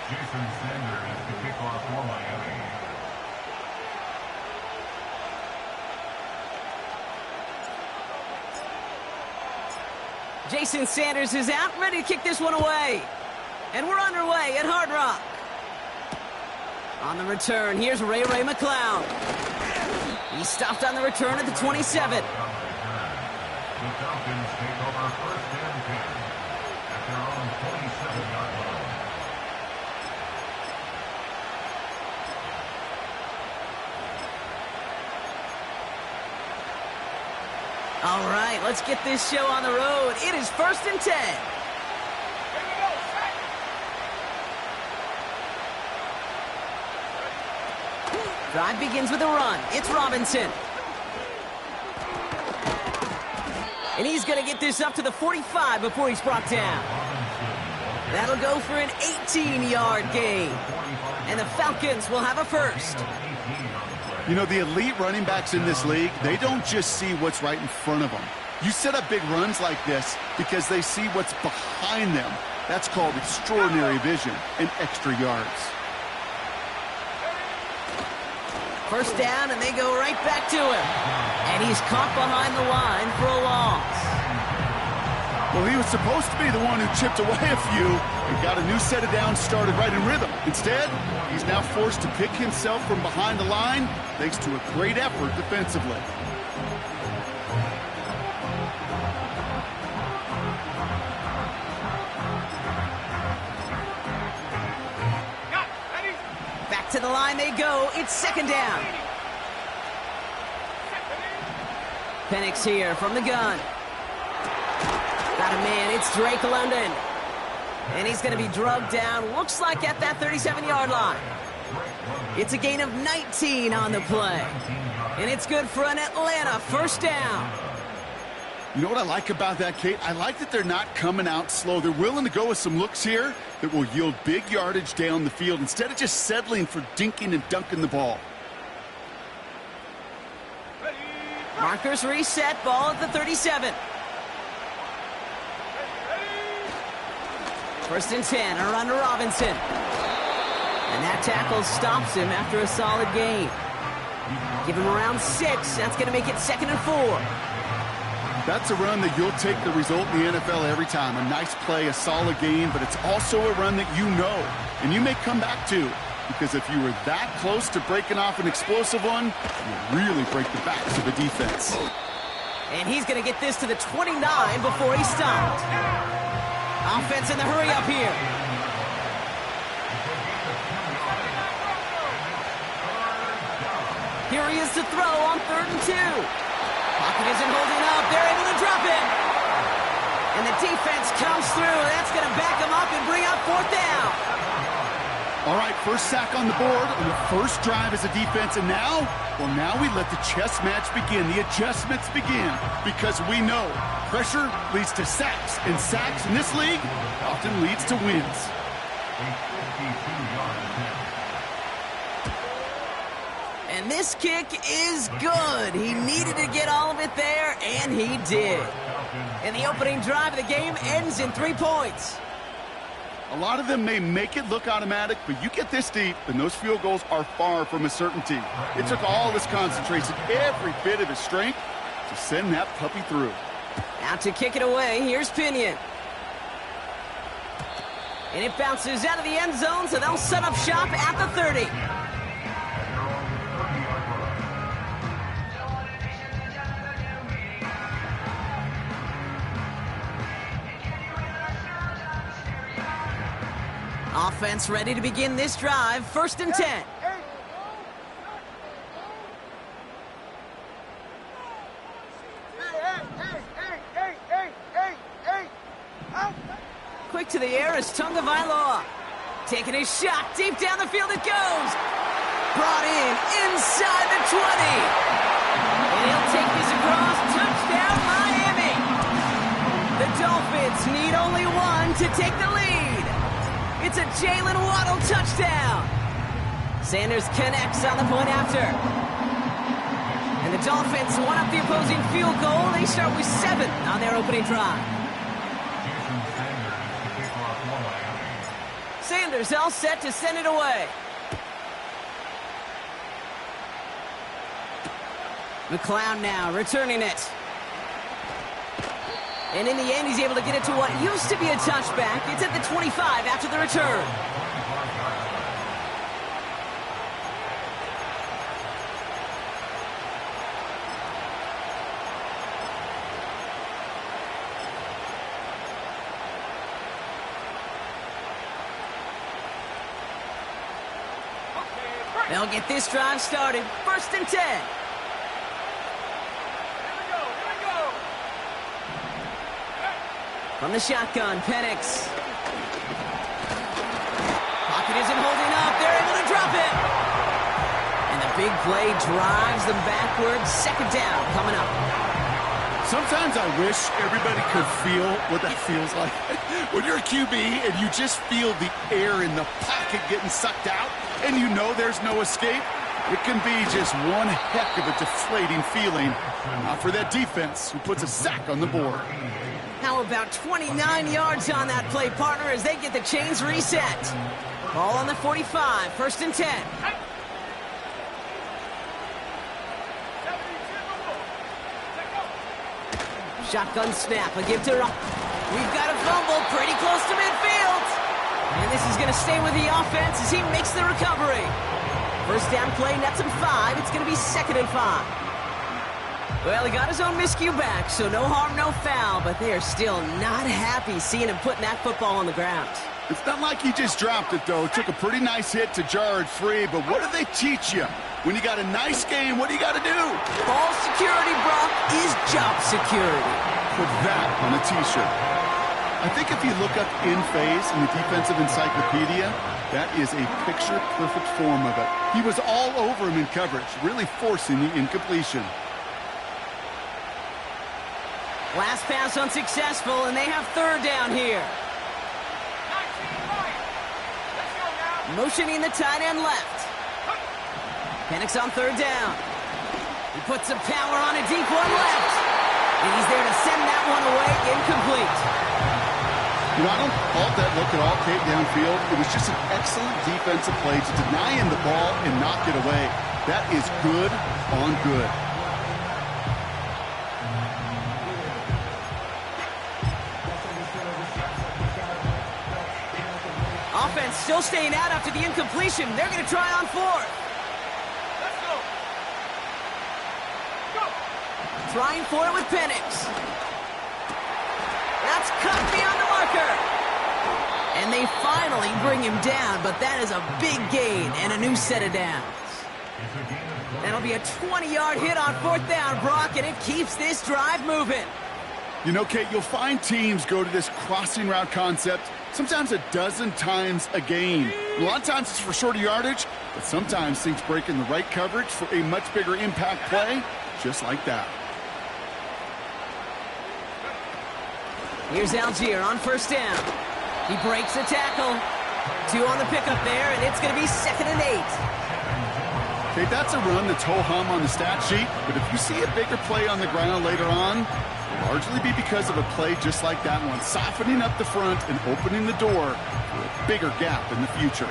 Jason Sanders to kick off for Miami. Jason Sanders is out, ready to kick this one away. And we're underway at Hard Rock. On the return, here's Ray McCloud. He stopped on the return at the 27. The Falcons take over first and 10 at their own 27-yard line. All right, let's get this show on the road. It is first and 10. Drive begins with a run. It's Robinson. And he's going to get this up to the 45 before he's brought down. That'll go for an 18-yard gain. And the Falcons will have a first. You know, the elite running backs in this league, they don't just see what's right in front of them. You set up big runs like this because they see what's behind them. That's called extraordinary vision and extra yards. First down, and they go right back to him. And he's caught behind the line for a loss. Well, he was supposed to be the one who chipped away a few and got a new set of downs started right in rhythm. Instead, he's now forced to pick himself from behind the line thanks to a great effort defensively. Back to the line they go. It's second down. Penix here from the gun. Got a man. It's Drake London. And he's going to be drugged down, looks like at that 37-yard line. It's a gain of 19 on the play. And it's good for an Atlanta first down. You know what I like about that, Kate? I like that they're not coming out slow. They're willing to go with some looks here that will yield big yardage down the field instead of just settling for dinking and dunking the ball. Markers reset, ball at the 37. First and 10, a run to Robinson. And that tackle stops him after a solid gain. Give him around 6. That's going to make it second and 4. That's a run that you'll take the result in the NFL every time. A nice play, a solid gain, but it's also a run that you know and you may come back to. Because if you were that close to breaking off an explosive one, you really break the backs of the defense. And he's going to get this to the 29 before he stopped. Offense in the hurry up here. Here he is to throw on 3rd and 2. Pocket isn't holding up. They're able to drop it. And the defense comes through. That's going to back him up and bring up 4th down. All right, first sack on the board on the first drive as a defense. And now, well, now we let the chess match begin. The adjustments begin because we know pressure leads to sacks. And sacks in this league often leads to wins. And this kick is good. He needed to get all of it there, and he did. And the opening drive of the game ends in 3 points. A lot of them may make it look automatic, but you get this deep, and those field goals are far from a certainty. It took all his concentration, every bit of his strength, to send that puppy through. Out to kick it away, here's Pinion. And it bounces out of the end zone, so they'll set up shop at the 30. Offense ready to begin this drive. 1st and 10. Quick to the air is Tunga Vailoa. Taking his shot. Deep down the field it goes. Brought in inside the 20. And he'll take this across. Touchdown, Miami. The Dolphins need only one to take the lead. It's a Jalen Waddle touchdown. Sanders connects on the point after. And the Dolphins one up the opposing field goal. They start with 7 on their opening drive. Sanders all set to send it away. McCloud now returning it. And in the end, he's able to get it to what used to be a touchback. It's at the 25 after the return. They'll get this drive started. 1st and 10. From the shotgun, Penix. Pocket isn't holding up. They're able to drop it. And the big play drives them backwards. 2nd down coming up. Sometimes I wish everybody could feel what that feels like. When you're a QB and you just feel the air in the pocket getting sucked out and you know there's no escape, it can be just one heck of a deflating feeling. Not for that defense who puts a sack on the board. How about 29 yards on that play, partner, as they get the chains reset. Ball on the 45, 1st and 10. Shotgun snap, a give to Rock. We've got a fumble pretty close to midfield. And this is going to stay with the offense as he makes the recovery. 1st down play, nets him 5. It's going to be 2nd and 5. Well, he got his own miscue back, so no harm, no foul, but they are still not happy seeing him putting that football on the ground. It's not like he just dropped it, though. Took a pretty nice hit to jar it free, but what do they teach you? When you got a nice game, what do you got to do? Ball security, Brock, is job security. Put that on a T-shirt. I think if you look up in phase in the defensive encyclopedia, that is a picture-perfect form of it. He was all over him in coverage, really forcing the incompletion. Last pass unsuccessful, and they have 3rd down here. Motioning the tight end left. Penix on 3rd down. He puts some power on a deep one left. And he's there to send that one away, incomplete. You know, I don't fault that look at all, Kate, downfield. It was just an excellent defensive play to deny him the ball and knock it away. That is good on good. Offense still staying out after the incompletion. They're going to try on 4th. Let's go. Trying for it with Penix. That's cut beyond the marker. And they finally bring him down, but that is a big gain and a new set of downs. That'll be a 20-yard hit on 4th down, Brock, and it keeps this drive moving. You know, Kate, you'll find teams go to this crossing route concept sometimes a dozen times a game. A lot of times it's for shorter yardage, but sometimes things break in the right coverage for a much bigger impact play, just like that. Here's Algier on 1st down. He breaks the tackle. 2 on the pickup there, and it's going to be 2nd and 8. Okay, that's a run that's ho-hum on the stat sheet, but if you see a bigger play on the ground later on, it'll largely be because of a play just like that one, softening up the front and opening the door for a bigger gap in the future.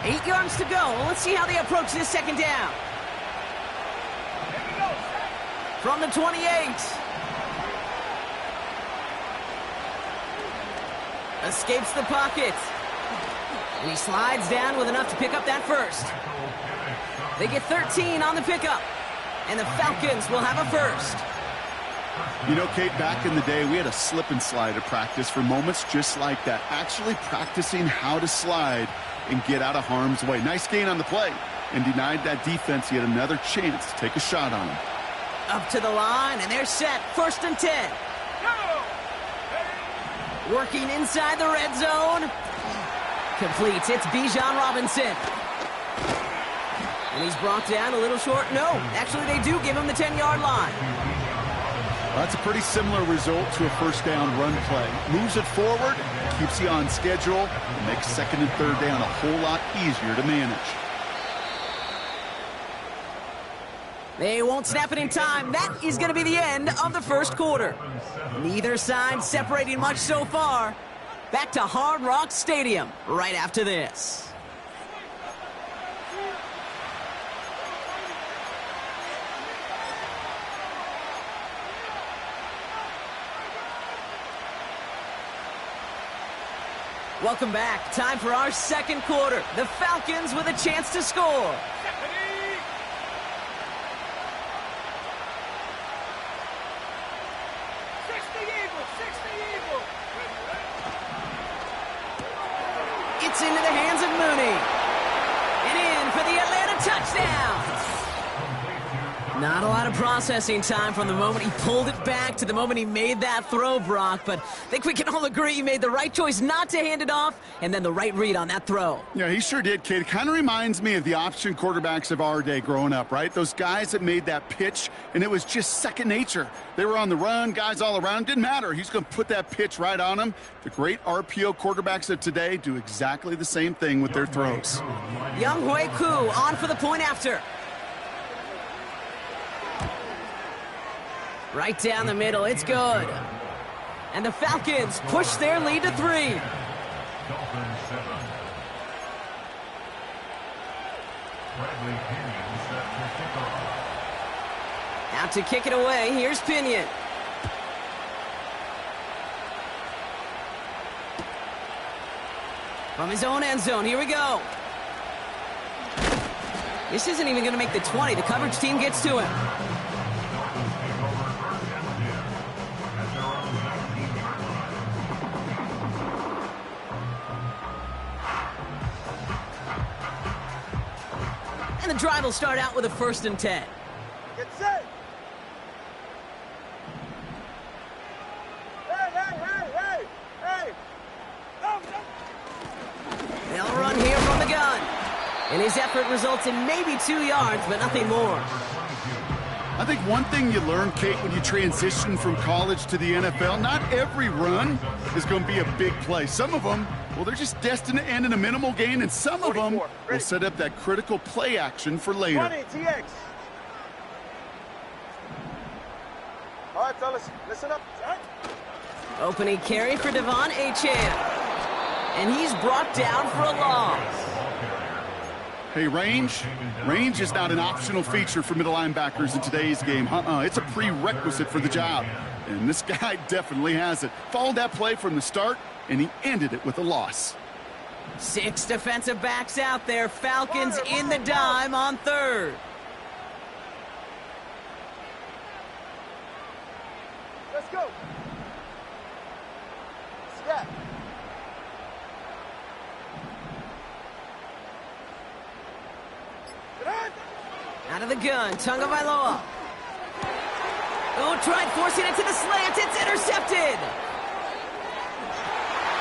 8 yards to go. Let's see how they approach this 2nd down. From the 28. Escapes the pocket. And he slides down with enough to pick up that 1st. They get 13 on the pickup. And the Falcons will have a 1st. You know, Kate, back in the day, we had a slip and slide at practice for moments just like that. Actually practicing how to slide and get out of harm's way. Nice gain on the play. And denied that defense yet another chance to take a shot on him. Up to the line, and they're set. 1st and 10. Working inside the red zone. Completes. It's Bijan Robinson. And he's brought down a little short. No, actually they do give him the 10-yard line. That's a pretty similar result to a 1st down run play. Moves it forward, keeps you on schedule, and makes 2nd and 3rd down a whole lot easier to manage. They won't snap it in time. That is going to be the end of the 1st quarter. Neither side separating much so far. back to Hard Rock Stadium right after this. Welcome back. Time for our second quarter. The Falcons with a chance to score. It's into the hands of Mooney. And in for the Atlanta touchdown. Not a lot of processing time from the moment he pulled it back to the moment he made that throw, Brock. But I think we can all agree he made the right choice not to hand it off, and then the right read on that throw. Yeah, he sure did, kid. It kind of reminds me of the option quarterbacks of our day growing up, right? Those guys that made that pitch, and it was just second nature. They were on the run, guys all around. Didn't matter. He's going to put that pitch right on them. The great RPO quarterbacks of today do exactly the same thing with their throws. Younghoe Koo on for the point after. Right down the middle, it's good. And the Falcons push their lead to 3. Dolphins 7. Bradley Pinion set to kick off. Out to kick it away, here's Pinion. From his own end zone, here we go. This isn't even going to make the 20. The coverage team gets to him. And the drive will start out with a 1st and 10. Get set. Hey. They'll run here from the gun. And his effort results in maybe 2 yards, but nothing more. I think one thing you learn, Kate, when you transition from college to the NFL, not every run is going to be a big play. Some of them, well, they're just destined to end in a minimal gain, and some of them will set up that critical play action for later. 20, TX. All right, fellas, listen up. Opening carry for Devon Achane. And he's brought down for a loss. Hey, range is not an optional feature for middle linebackers in today's game. It's a prerequisite for the job. And this guy definitely has it. Followed that play from the start, and he ended it with a loss. 6 defensive backs out there. Falcons in the dime on 3rd. Let's go. Scat. Out of the gun, Tunga Vailoa. Oh, tried forcing it to the slant. It's intercepted.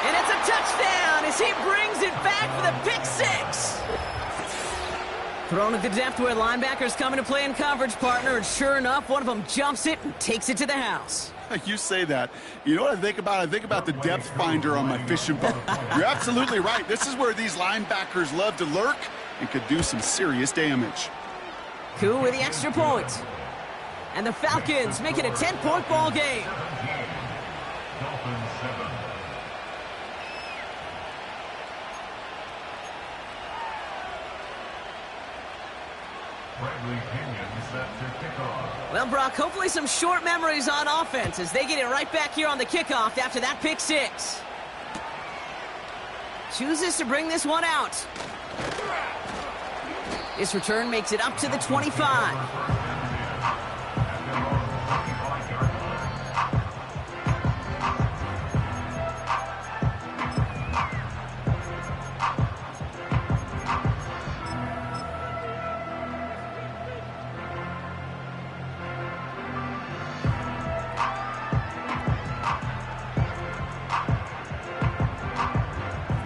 And it's a touchdown as he brings it back for the pick 6. Thrown at the depth where linebackers come into play in coverage, partner, and sure enough, one of them jumps it and takes it to the house. You say that. You know what I think about? I think about the depth finder on my fishing boat. You're absolutely right. This is where these linebackers love to lurk and could do some serious damage. Koo with the extra point. And the Falcons make it a 10-point ball game. Dolphins 7. Bradley Pinion set to kick off. Well, Brock, hopefully some short memories on offense as they get it right back here on the kickoff after that pick 6. Chooses to bring this one out. This return makes it up to the 25.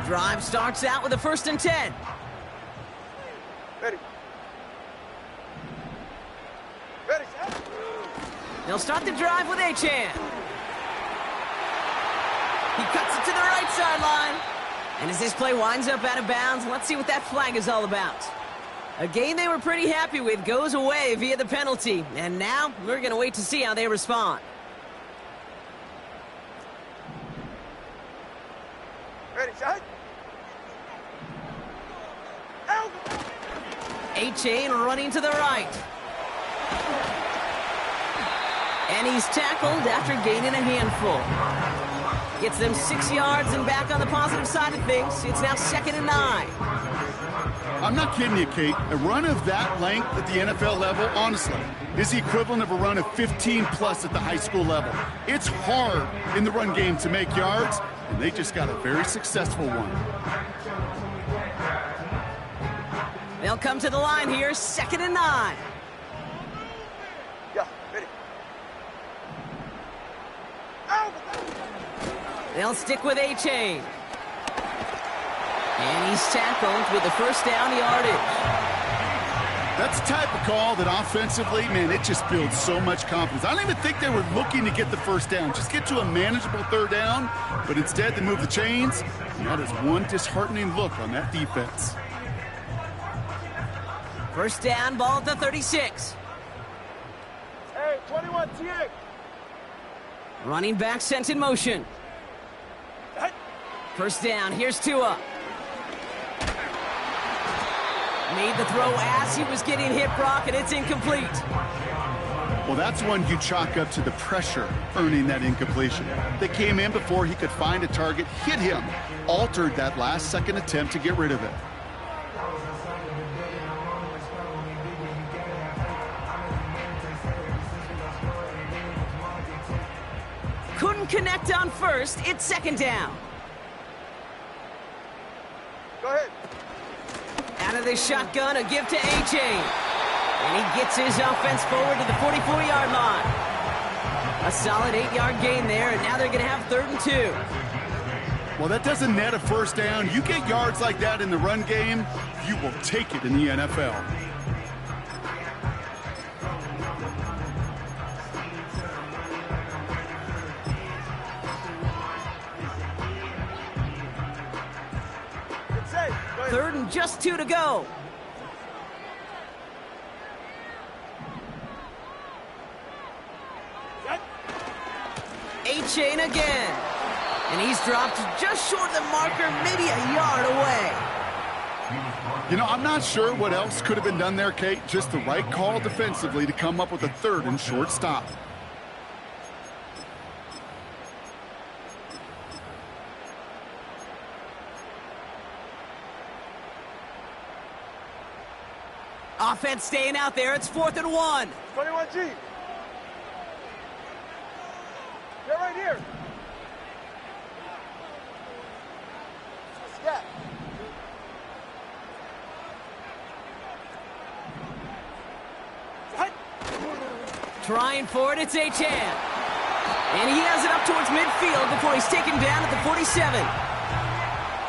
Drive starts out with a 1st and 10. Ready, set. They'll start the drive with Achane. He cuts it to the right sideline. And as this play winds up out of bounds, let's see what that flag is all about. A game they were pretty happy with goes away via the penalty. And now we're going to wait to see how they respond. Shot. Out. A-Chain running to the right. And he's tackled after gaining a handful. Gets them 6 yards and back on the positive side of things. It's now 2nd and 9. I'm not kidding you, Kate. A run of that length at the NFL level, honestly, is the equivalent of a run of 15-plus at the high school level. It's hard in the run game to make yards, and they just got a very successful one. They'll come to the line here, 2nd and 9. Yeah, ready. Out. They'll stick with A-Chain. And he's tackled with the first down yardage. That's the type of call that offensively, man, it just builds so much confidence. I don't even think they were looking to get the first down. Just get to a manageable 3rd down, but instead they move the chains, and that is one disheartening look on that defense. First down, ball at the 36. Hey, 21, TA. Running back sent in motion. First down, here's Tua. Made the throw as he was getting hit, Brock, and it's incomplete. Well, that's one you chalk up to the pressure earning that incompletion. They came in before he could find a target, hit him, altered that last-second attempt to get rid of it. Couldn't connect on first. It's 2nd down. Go ahead. Out of the shotgun, a give to A-Chain. And he gets his offense forward to the 44-yard line. A solid 8-yard gain there, and now they're going to have 3rd and 2. Well, that doesn't net a first down. You get yards like that in the run game, you will take it in the NFL. Good save. Go ahead. 3rd and just 2 to go. Shot. A-Chain again. And he's dropped just short of the marker, maybe a yard away. You know, I'm not sure what else could have been done there, Kate. Just the right call defensively to come up with a 3rd and short stop. Offense staying out there. It's 4th and 1. 21G. They're right here. Scat. Shot. Trying for it. It's A-Chain. And he has it up towards midfield before he's taken down at the 47.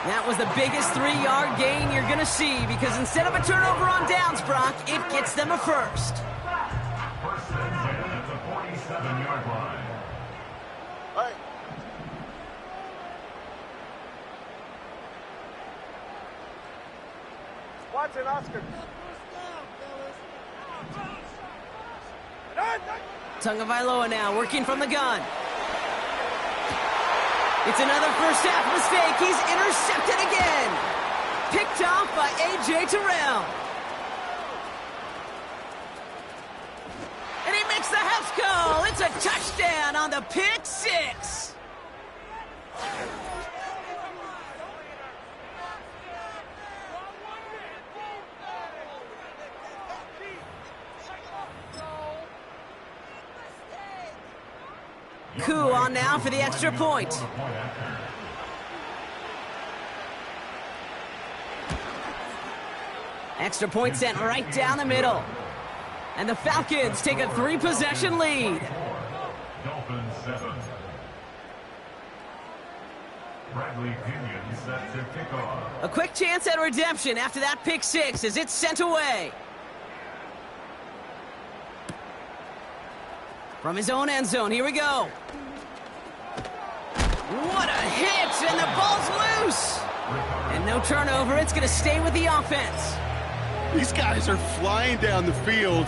That was the biggest 3-yard gain you're going to see because instead of a turnover on downs, Brock, it gets them a first. First and 10 at the 47-yard line. All right. Watson, Oscar. Tagovailoa now working from the gun. It's another first half mistake. He's intercepted again. Picked off by A.J. Terrell. And he makes the house call. It's a touchdown on the pick six. Coup on now for the extra point. Extra point sent right down the middle. And the Falcons take a 3-possession lead. Dolphins 7. Bradley Pinion set to kick off. A quick chance at redemption after that pick six as it's sent away. From his own end zone, here we go. What a hit, and the ball's loose. And no turnover, it's going to stay with the offense. These guys are flying down the field.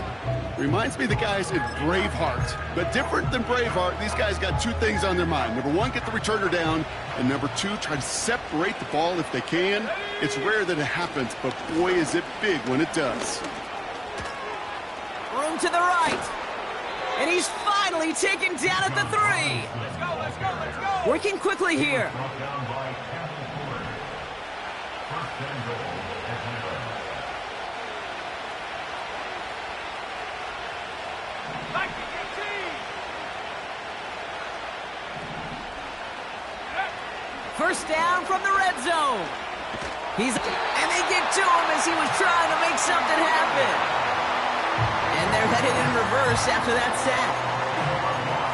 Reminds me of the guys in Braveheart. But different than Braveheart, these guys got two things on their mind. Number one, get the returner down. And number two, try to separate the ball if they can. It's rare that it happens, but boy, is it big when it does. Room to the right. And he's finally taken down at the 3. Let's go, let's go, let's go. Working quickly here. Brought down by Campbell Ford. First and goal, Atlanta. Like to get team. First down from the red zone. And they get to him as he was trying to make something happen. And they're headed in reverse after that sack.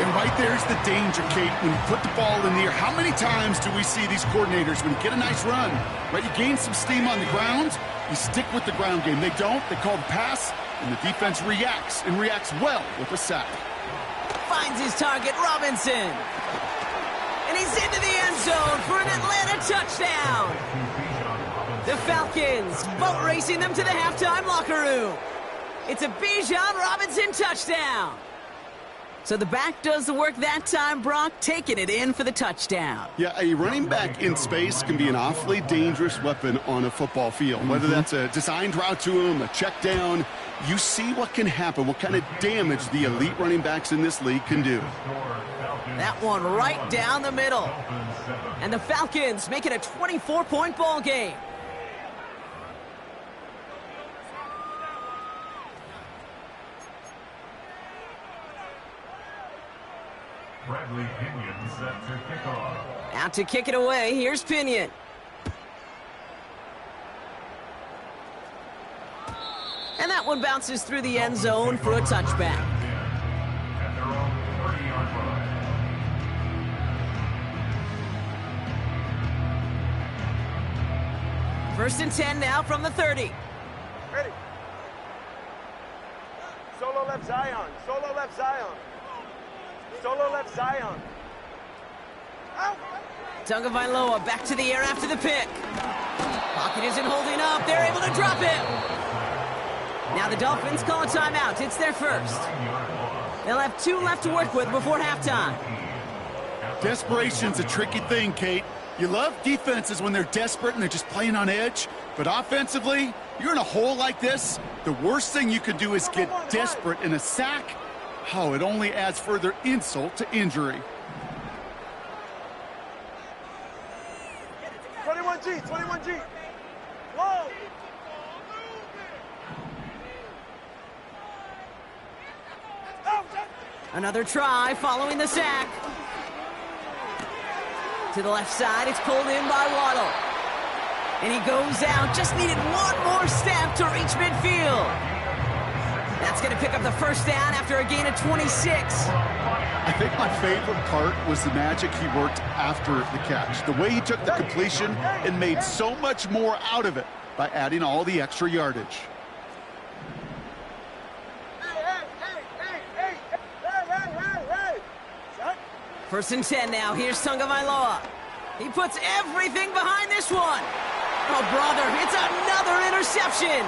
And right there's the danger, Kate. When you put the ball in the air, how many times do we see these coordinators, when you get a nice run, right, you gain some steam on the ground, you stick with the ground game. They don't. They call the pass, and the defense reacts, and reacts well with a sack. Finds his target, Robinson. And he's into the end zone for an Atlanta touchdown. The Falcons boat racing them to the halftime locker room. It's a Bijan Robinson touchdown. So the back does the work that time, Brock, taking it in for the touchdown. Yeah, a running back in space can be an awfully dangerous weapon on a football field. Whether that's a designed route to him, a check down, you see what can happen, what kind of damage the elite running backs in this league can do. That one right down the middle. And the Falcons make it a 24-point ball game. Bradley Pinion set to kick off. Out to kick it away, here's Pinion. And that one bounces through the end zone for a touchback. At their own 30-yard line. First and 10 now from the 30. Ready. Solo left Zion. Solo left Zion. Solo left Zion. Out. Tagovailoa back to the air after the pick. Pocket isn't holding up. They're able to drop it. Now the Dolphins call a timeout. It's their first. They'll have 2 left to work with before halftime. Desperation's a tricky thing, Kate. You love defenses when they're desperate and they're just playing on edge. But offensively, you're in a hole like this, the worst thing you could do is get desperate in a sack. Oh, it only adds further insult to injury. 21G, 21G. Whoa. Another try following the sack. To the left side, it's pulled in by Waddle. And he goes out, just needed one more step to reach midfield. That's going to pick up the first down after a gain of 26. I think my favorite part was the magic he worked after the catch. The way he took the completion and made so much more out of it by adding all the extra yardage. First and 10 now. Here's Tagovailoa. He puts everything behind this one. Oh, brother, it's another interception.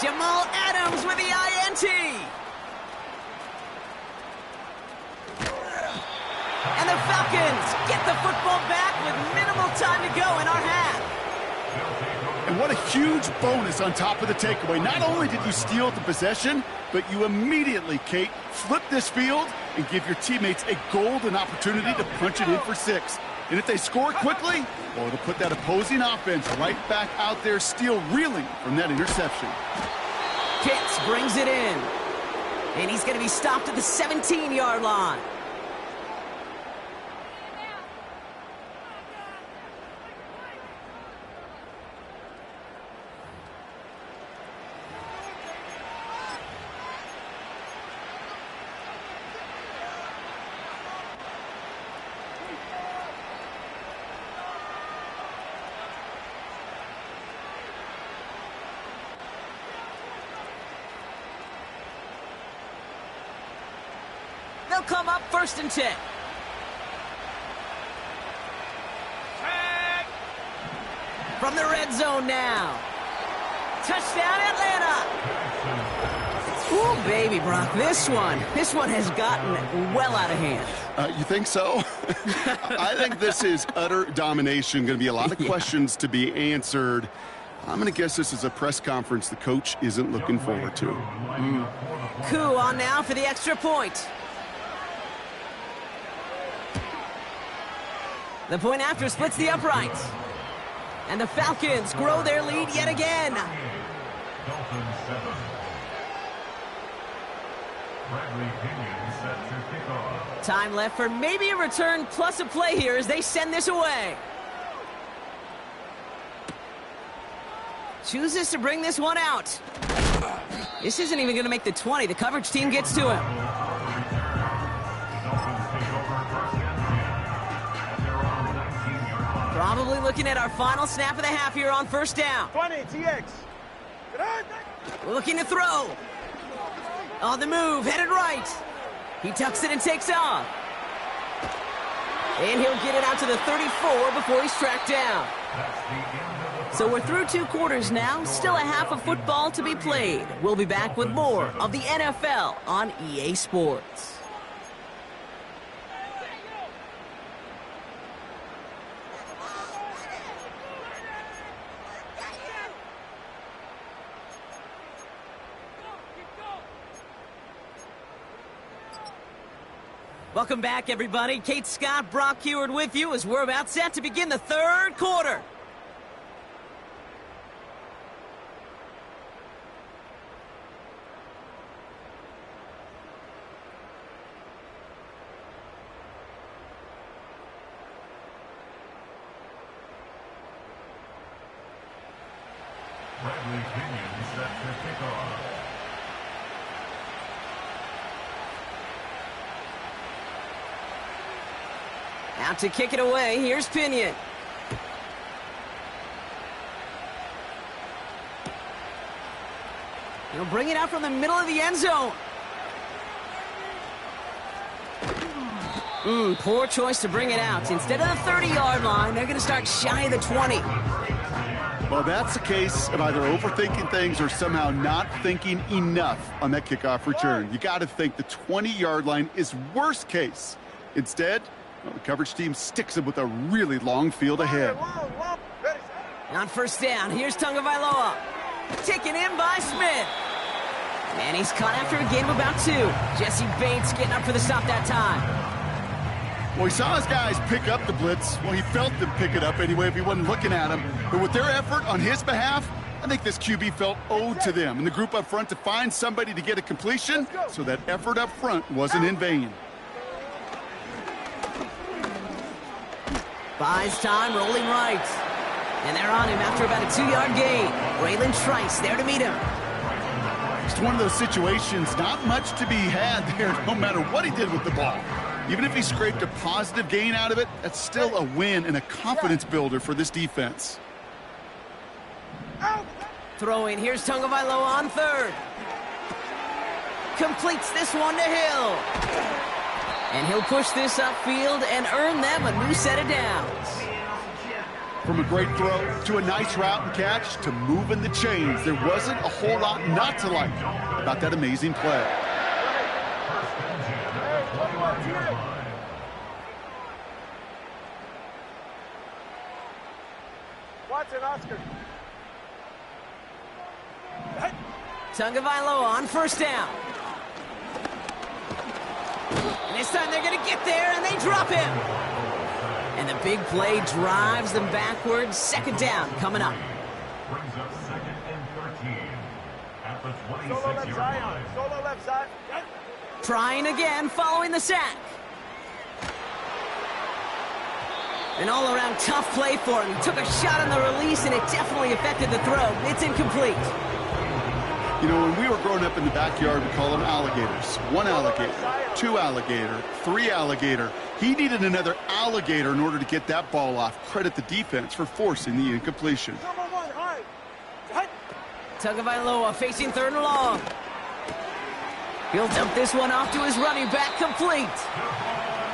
Jamal Adams with the INT. And the Falcons get the football back with minimal time to go in our half. And what a huge bonus on top of the takeaway. Not only did you steal the possession, but you immediately, Kate, flip this field and give your teammates a golden opportunity to punch it in for 6. And if they score quickly, well, it'll put that opposing offense right back out there, still reeling from that interception. Pitts brings it in. And he's going to be stopped at the 17-yard line. They'll come up first and 10. From the red zone now. Touchdown, Atlanta! Ooh, baby, Brock, this one has gotten well out of hand. You think so? I think this is utter domination. Going to be a lot of questions to be answered. I'm going to guess this is a press conference the coach isn't looking forward to. Coup on now for the extra point. The point after splits the uprights. And the Falcons grow their lead yet again. Dolphins 7. Bradley Pinion set to kick off. Time left for maybe a return plus a play here as they send this away. Chooses to bring this one out. This isn't even going to make the 20. The coverage team gets to him. The Dolphins take over first and 10 at their own 19-yard line. Probably looking at our final snap of the half here on first down. 20, TX. Looking to throw. On the move, headed right. He tucks it and takes off. And he'll get it out to the 34 before he's tracked down. That's the end of the So we're through 2 quarters now, still a half of football to be played. We'll be back with more of the NFL on EA Sports. Welcome back, everybody. Kate Scott, Brock Heward with you as we're about set to begin the 3rd quarter. Bradley Pinion set to kick off. Out to kick it away, here's Pinion. He'll bring it out from the middle of the end zone. Poor choice to bring it out. Instead of the 30-yard line, they're going to start shy of the 20. Well, that's the case of either overthinking things or somehow not thinking enough on that kickoff return. You got to think the 20-yard line is worst case. Instead, well, the coverage team sticks him with a really long field ahead. On first down, here's Tagovailoa. Taken in by Smith. And he's caught after a gain of about 2. Jesse Bates getting up for the stop that time. Well, he saw his guys pick up the blitz. Well, he felt them pick it up anyway if he wasn't looking at him. But with their effort on his behalf, I think this QB felt owed to them and the group up front to find somebody to get a completion, so that effort up front wasn't in vain. Buys time, rolling right. And they're on him after about a 2-yard gain. Braylon Trice there to meet him. It's one of those situations, not much to be had there, no matter what he did with the ball. Even if he scraped a positive gain out of it, that's still a win and a confidence builder for this defense. Throwing, here's Tagovailoa on 3rd. Completes this one to Hill. And he'll push this upfield and earn them a new set of downs. From a great throw to a nice route and catch to moving the chains, there wasn't a whole lot not to like about that amazing play. Watson, Oscar. Tagovailoa on first down. And this time they're going to get there, and they drop him. And the big play drives them backwards. 2nd down coming up. Brings up 2nd and 13 at the Solo left 26-yard Zion. line. Solo left Zion. Trying again following the sack. An all-around tough play for him. He took a shot on the release, and it definitely affected the throw. It's incomplete. You know, when we were growing up in the backyard, we call them alligators. 1 alligator, 2 alligator, 3 alligator. He needed another alligator in order to get that ball off. Credit the defense for forcing the incompletion. Tagovailoa facing 3rd and long. He'll dump this one off to his running back, complete.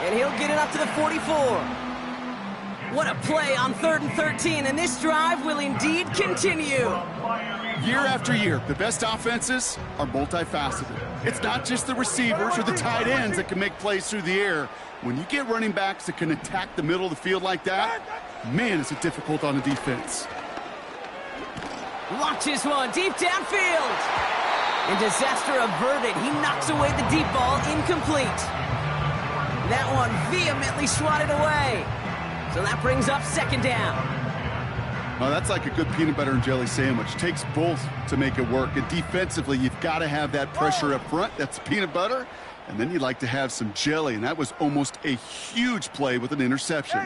And he'll get it up to the 44. What a play on 3rd and 13, and this drive will indeed continue. Miami Year after year, the best offenses are multifaceted. It's not just the receivers or the tight ends that can make plays through the air. When you get running backs that can attack the middle of the field like that, man, is it difficult on the defense. Launches one deep downfield. And disaster averted. He knocks away the deep ball, incomplete. That one vehemently swatted away. So that brings up second down. Well, that's like a good peanut butter and jelly sandwich. Takes both to make it work. And defensively, you've got to have that pressure up front. That's peanut butter. And then you'd like to have some jelly. And that was almost a huge play with an interception.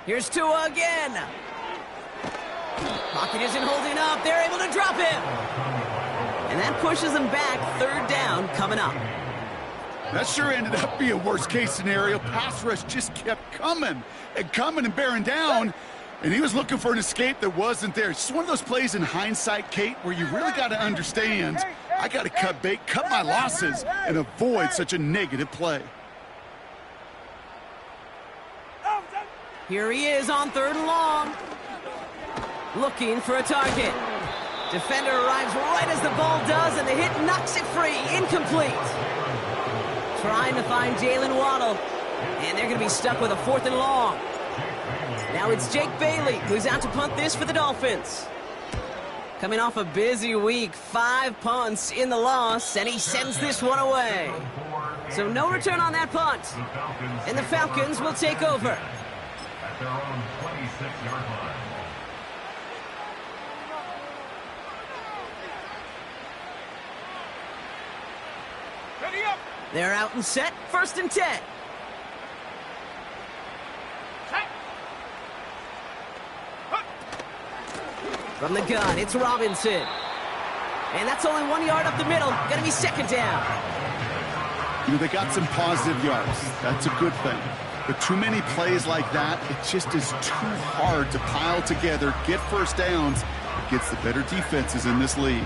Here's Tua again. Pocket isn't holding up. They're able to drop him. And that pushes them back. Third down coming up. That sure ended up being a worst-case scenario. Pass rush just kept coming and bearing down, and he was looking for an escape that wasn't there. It's just one of those plays in hindsight, Kate, where you really got to understand, I got to cut bait, cut my losses, and avoid such a negative play. Here he is on third and long. Looking for a target. Defender arrives right as the ball does, and the hit knocks it free. Incomplete. Trying to find Jalen Waddle, and they're going to be stuck with a fourth and long. Now it's Jake Bailey, who's out to punt this for the Dolphins. Coming off a busy week, 5 punts in the loss, and he sends this one away. So no return on that punt, and the Falcons will take over. At their own 26-yard line. They're out and set, 1st and 10. From the gun, it's Robinson. And that's only 1 yard up the middle. Gonna be second down. You know, they got some positive yards. That's a good thing. But too many plays like that, it just is too hard to pile together, get first downs against the better defenses in this league.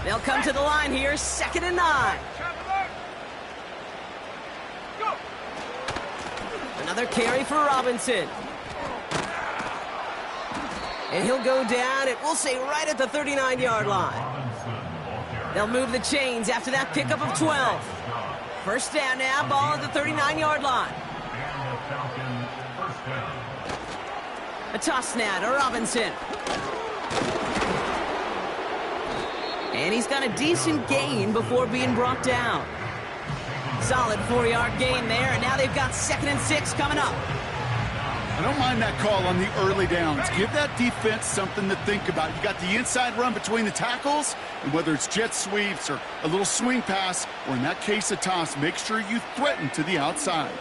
They'll come to the line here, 2nd and 9. Another carry for Robinson. And he'll go down, it will say right at the 39-yard line. They'll move the chains after that pickup of 12. First down now, ball at the 39-yard line. A toss now to Robinson. And he's got a decent gain before being brought down. Solid 4-yard gain there, and now they've got 2nd and 6 coming up. I don't mind that call on the early downs. Give that defense something to think about. You got the inside run between the tackles, and whether it's jet sweeps or a little swing pass, or in that case a toss, make sure you threaten to the outside.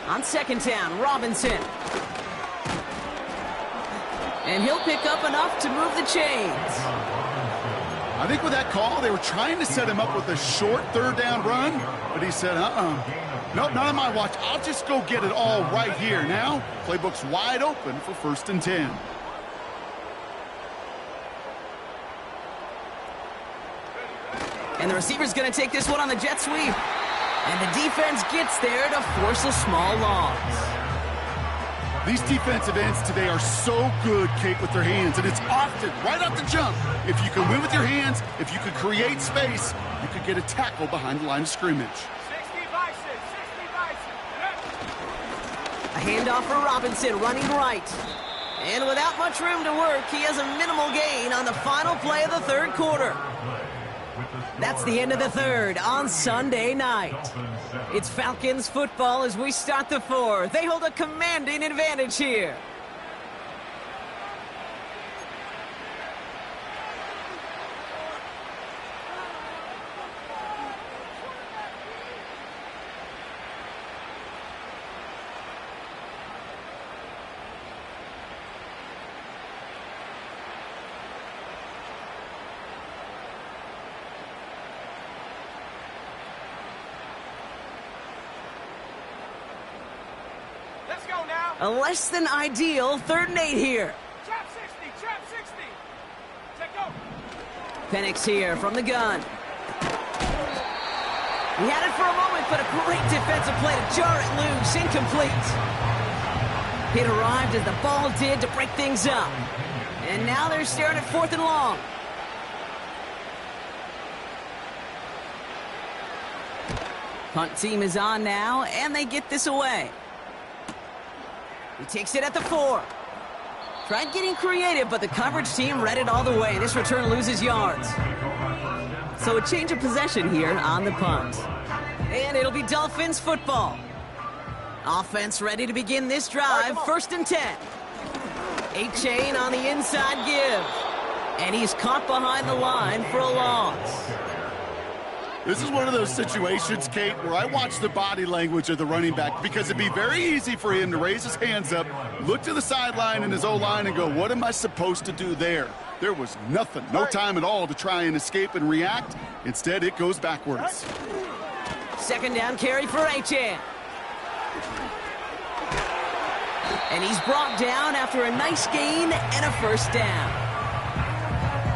On 2nd down, Robinson. And he'll pick up enough to move the chains. I think with that call, they were trying to set him up with a short 3rd down run, but he said, nope, not on my watch. I'll just go get it all right here. Now, playbook's wide open for 1st and 10. And the receiver's going to take this one on the jet sweep. And the defense gets there to force a small loss. These defensive ends today are so good, Kate, with their hands, and it's often right off the jump. If you can win with your hands, if you can create space, you could get a tackle behind the line of scrimmage. A handoff for Robinson, running right. And without much room to work, he has a minimal gain on the final play of the 3rd quarter. That's the end of the 3rd on Sunday night. It's Falcons football as we start the 4th. They hold a commanding advantage here. A less than ideal 3rd and 8 here. Trap 60. Check go. Penix here from the gun. He had it for a moment, but a great defensive play to jar it loose. Incomplete. It arrived as the ball did to break things up. And now they're staring at 4th and long. Punt team is on now, and they get this away. He takes it at the 4. Tried getting creative, but the coverage team read it all the way. This return loses yards. So a change of possession here on the punt. And it'll be Dolphins football. Offense ready to begin this drive. 1st and 10. A-chain on the inside give. And he's caught behind the line for a loss. This is one of those situations, Kate, where I watch the body language of the running back because it'd be very easy for him to raise his hands up, look to the sideline in his O-line and go, what am I supposed to do there? There was nothing, no time at all to try and escape and react. Instead, it goes backwards. 2nd down carry for A-Chan. And he's brought down after a nice gain and a 1st down.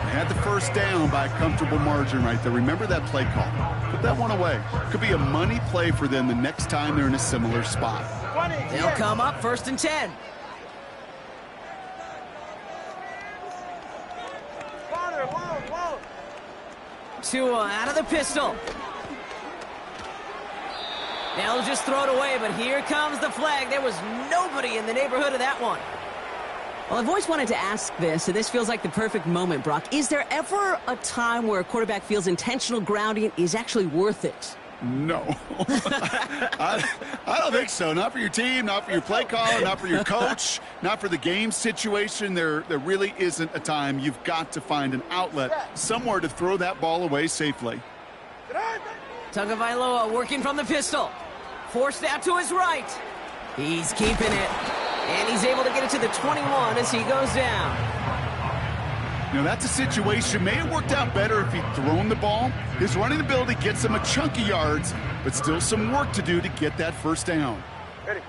They had the 1st down by a comfortable margin right there. Remember that play call. Put that one away. Could be a money play for them the next time they're in a similar spot. They'll come up 1st and 10. Tua out of the pistol. They'll just throw it away, but here comes the flag. There was nobody in the neighborhood of that one. Well, I've always wanted to ask this, and this feels like the perfect moment, Brock. Is there ever a time where a quarterback feels intentional grounding is actually worth it? No. I don't think so. Not for your team, not for your play caller, not for your coach, not for the game situation. There really isn't a time. You've got to find an outlet, somewhere to throw that ball away safely. Tagovailoa working from the pistol. Forced out to his right. He's keeping it. And he's able to get it to the 21 as he goes down. You know, that's a situation. May have worked out better if he'd thrown the ball. His running ability gets him a chunk of yards, but still some work to do to get that 1st down. Ready.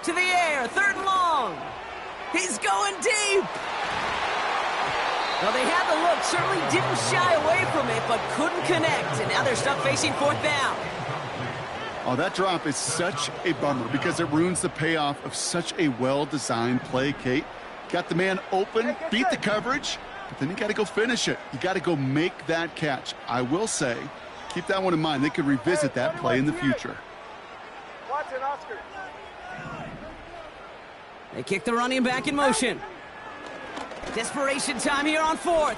To the air, 3rd and long. He's going deep. Well, they had the look, certainly didn't shy away from it, but couldn't connect. And now they're stuck facing 4th down. Oh, that drop is such a bummer because it ruins the payoff of such a well-designed play, Kate. Got the man open, beat the coverage, but then you got to go finish it. You got to go make that catch. I will say, keep that one in mind. They could revisit that play in the future. Watch it, Oscar. They kick the running back in motion. Desperation time here on 4th.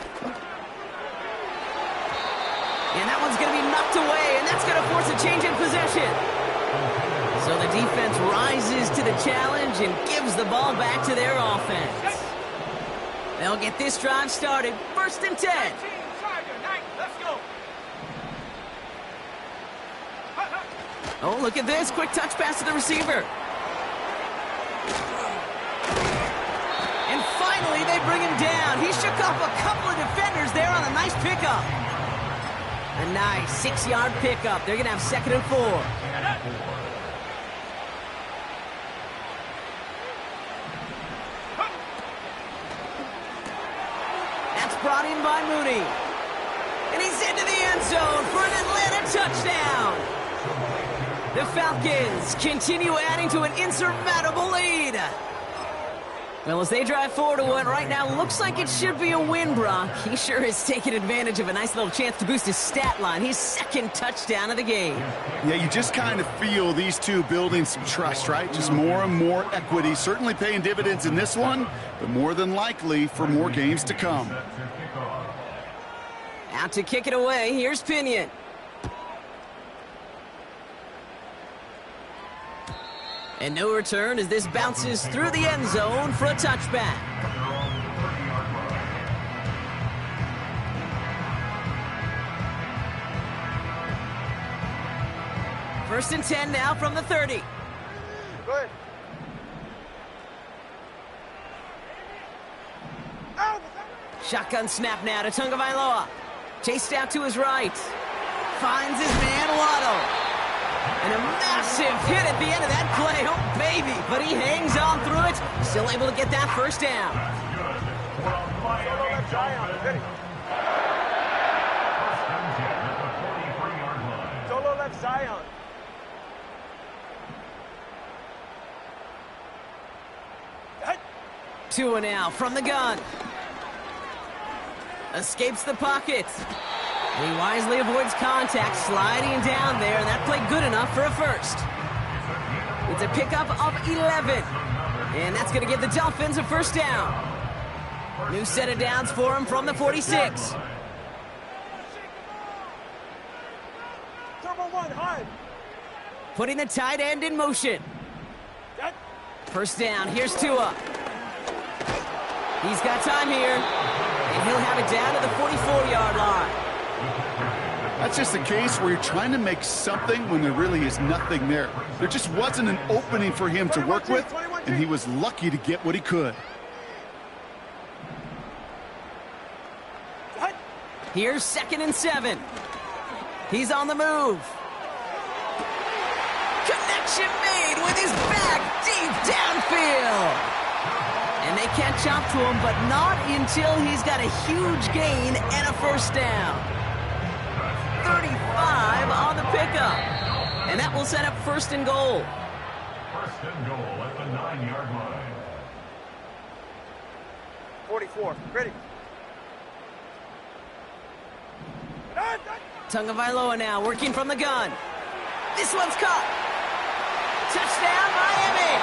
And that one's going to be knocked away, and that's going to force a change in possession. So the defense rises to the challenge and gives the ball back to their offense. They'll get this drive started. 1st and 10. Oh, look at this. Quick touch pass to the receiver. And finally, they bring him down. He shook off a couple of defenders there on a nice pickup. A nice 6-yard pickup. They're going to have 2nd and 4. That's brought in by Mooney. And he's into the end zone for an Atlanta touchdown. The Falcons continue adding to an insurmountable lead. Well, as they drive forward to what right now looks like it should be a win, Brock. He sure has taken advantage of a nice little chance to boost his stat line. His 2nd touchdown of the game. Yeah, you just kind of feel these two building some trust, right? Just more and more equity. Certainly paying dividends in this one, but more than likely for more games to come. Out to kick it away, here's Pinion. And no return as this bounces through the end zone for a touchback. First and 10 now from the 30. Good. Shotgun snap now to Tagovailoa. Chased out to his right. Finds his man Waddle. And a massive hit at the end of that play. Oh, baby. But he hangs on through it. Still able to get that 1st down. Solo left left, Zion. Tua now from the gun. Escapes the pocket. He wisely avoids contact, sliding down there, and that played good enough for a first. It's a pickup of 11. And that's going to give the Dolphins a first down. New set of downs for him from the 46. Turbo one, hard. Putting the tight end in motion. First down, here's Tua. He's got time here, and he'll have it down to the 44-yard line. That's just a case where you're trying to make something when there really is nothing there. There just wasn't an opening for him to work with, and he was lucky to get what he could. Here's 2nd and 7. He's on the move. Connection made with his back deep downfield. And they catch up to him, but not until he's got a huge gain and a first down. 35 on the pickup. And that will set up 1st and goal. 1st and goal at the 9-yard line. 44, ready. Tagovailoa now working from the gun. This one's caught. Touchdown, Miami.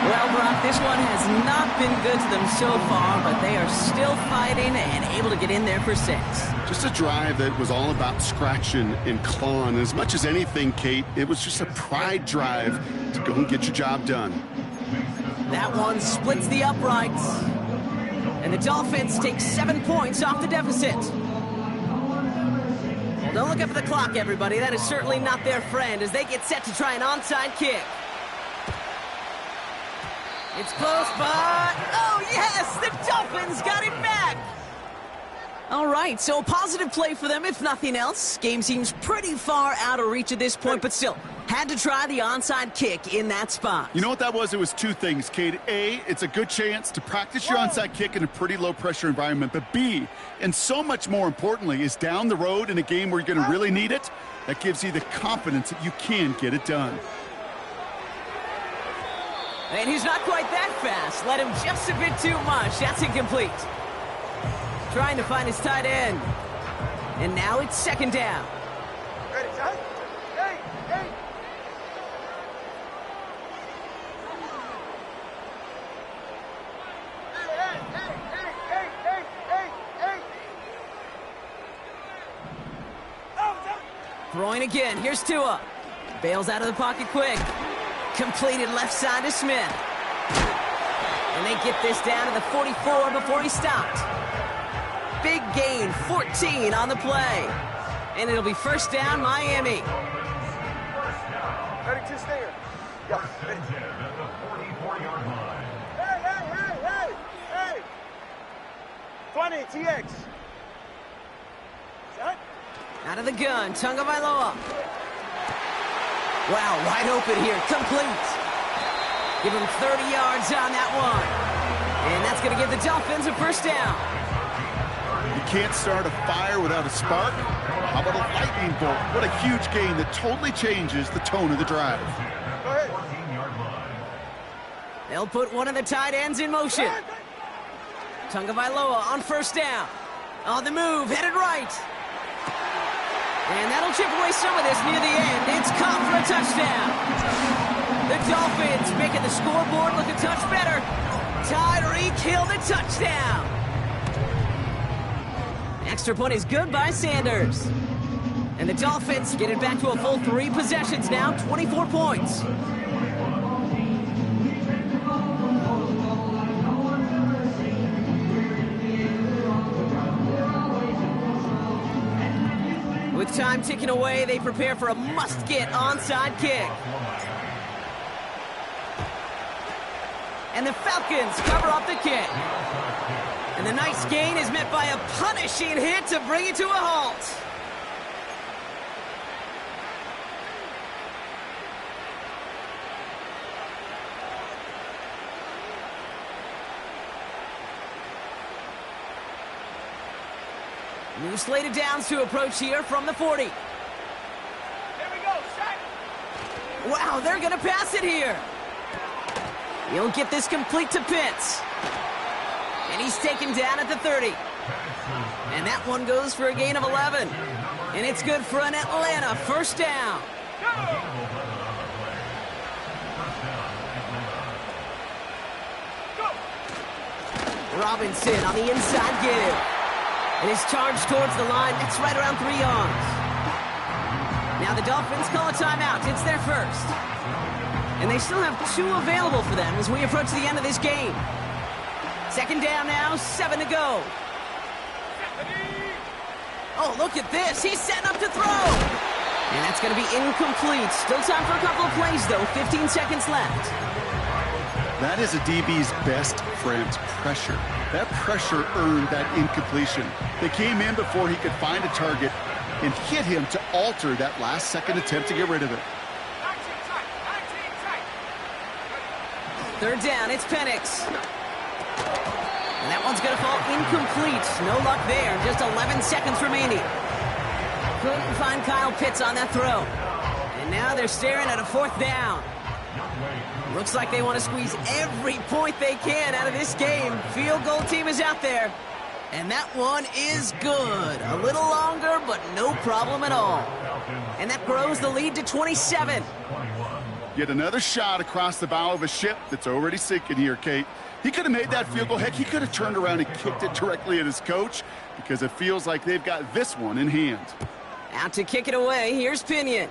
Well, Brock, this one has not been good to them so far, but they are still fighting and able to get in there for 6. Just a drive that was all about scratching and clawing. As much as anything, Kate, it was just a pride drive to go and get your job done. That one splits the uprights. And the Dolphins take 7 points off the deficit. Well, don't look up at the clock, everybody. That is certainly not their friend as they get set to try an onside kick. It's close, but... oh, yes! The Dolphins got it back! All right, so a positive play for them, if nothing else. Game seems pretty far out of reach at this point, but still, had to try the onside kick in that spot. You know what that was? It was 2 things, Kate. A, it's a good chance to practice your onside kick in a pretty low-pressure environment. But B, and so much more importantly, is down the road in a game where you're going to really need it, that gives you the confidence that you can get it done. And he's not quite that fast. Let him just a bit too much. That's incomplete. Trying to find his tight end. And now it's 2nd down. Ready, son? Hey, hey. Throwing again. Here's Tua. Bails out of the pocket quick. Completed left side to Smith. And they get this down to the 44 before he stopped. Big gain, 14 on the play. And it'll be 1st down, Miami. Ready, 2 stinger. Yeah, ready. At the 44-yard line. Hey! 20, TX. Son? Out of the gun, Tagovailoa. Wow, wide open here, complete. Give him 30 yards on that one. And that's going to give the Dolphins a 1st down. You can't start a fire without a spark. How about a lightning bolt? What a huge gain that totally changes the tone of the drive. Go ahead. 14-yard line. They'll put one of the tight ends in motion. Tagovailoa on 1st down. On the move, headed right. And that'll chip away some of this near the end. It's caught for a touchdown. The Dolphins making the scoreboard look a touch better. Tyreek Hill the touchdown. Extra point is good by Sanders. And the Dolphins get it back to a full 3 possessions now, 24 points. With time ticking away, they prepare for a must-get onside kick. And the Falcons cover up the kick. And the nice gain is met by a punishing hit to bring it to a halt. New slate of downs to approach here from the 40. Wow, they're going to pass it here. He'll get this complete to Pitts. And he's taken down at the 30. And that one goes for a gain of 11. And it's good for an Atlanta first down. Robinson on the inside give. And his charge towards the line, that's right around 3 yards. Now the Dolphins call a timeout. It's their first. And they still have 2 available for them as we approach the end of this game. Second down now, 7 to go. Oh, look at this. He's setting up to throw. And that's going to be incomplete. Still time for a couple of plays, though. 15 seconds left. That is a DB's best friend, pressure. That pressure earned that incompletion. They came in before he could find a target and hit him to alter that last-second attempt to get rid of it. Third down, it's Penix. And that one's going to fall incomplete. No luck there. Just 11 seconds remaining. Couldn't find Kyle Pitts on that throw. And now they're staring at a 4th down. Looks like they want to squeeze every point they can out of this game. Field goal team is out there. And that one is good. A little longer, but no problem at all. And that grows the lead to 27. Yet another shot across the bow of a ship that's already sinking here, Kate. He could have made that field goal. Heck, he could have turned around and kicked it directly at his coach because it feels like they've got this one in hand. Out to kick it away. Here's Pinion.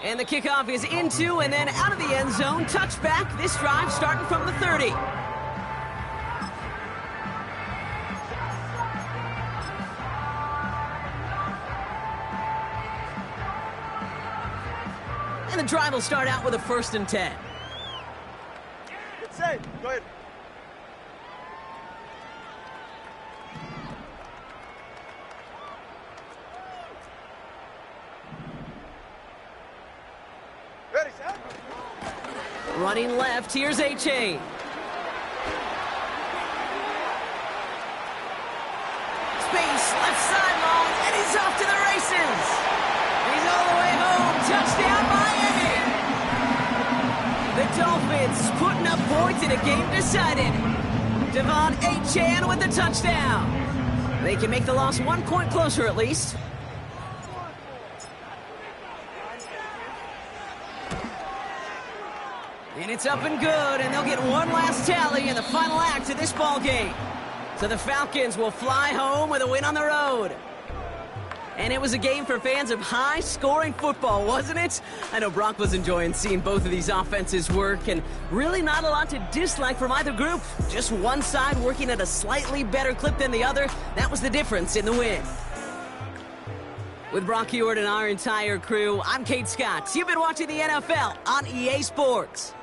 And the kickoff is into and then out of the end zone. Touchback. This drive starting from the 30. And the drive will start out with a 1st and 10. It's safe. Go ahead. Ready, set. Running left, here's A-Chain. Space, left sideline, and he's off to the races. He's all the way home. Touchdown, Miami. The Dolphins putting up points in a game decided. Devon A-Chan with the touchdown. They can make the loss 1 point closer at least. And it's up and good, and they'll get one last tally in the final act of this ball game. So the Falcons will fly home with a win on the road. And it was a game for fans of high-scoring football, wasn't it? I know Brock was enjoying seeing both of these offenses work, and really not a lot to dislike from either group. Just one side working at a slightly better clip than the other. That was the difference in the win. With Brock Heward and our entire crew, I'm Kate Scott. You've been watching the NFL on EA Sports.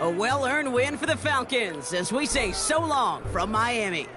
A well-earned win for the Falcons as we say so long from Miami.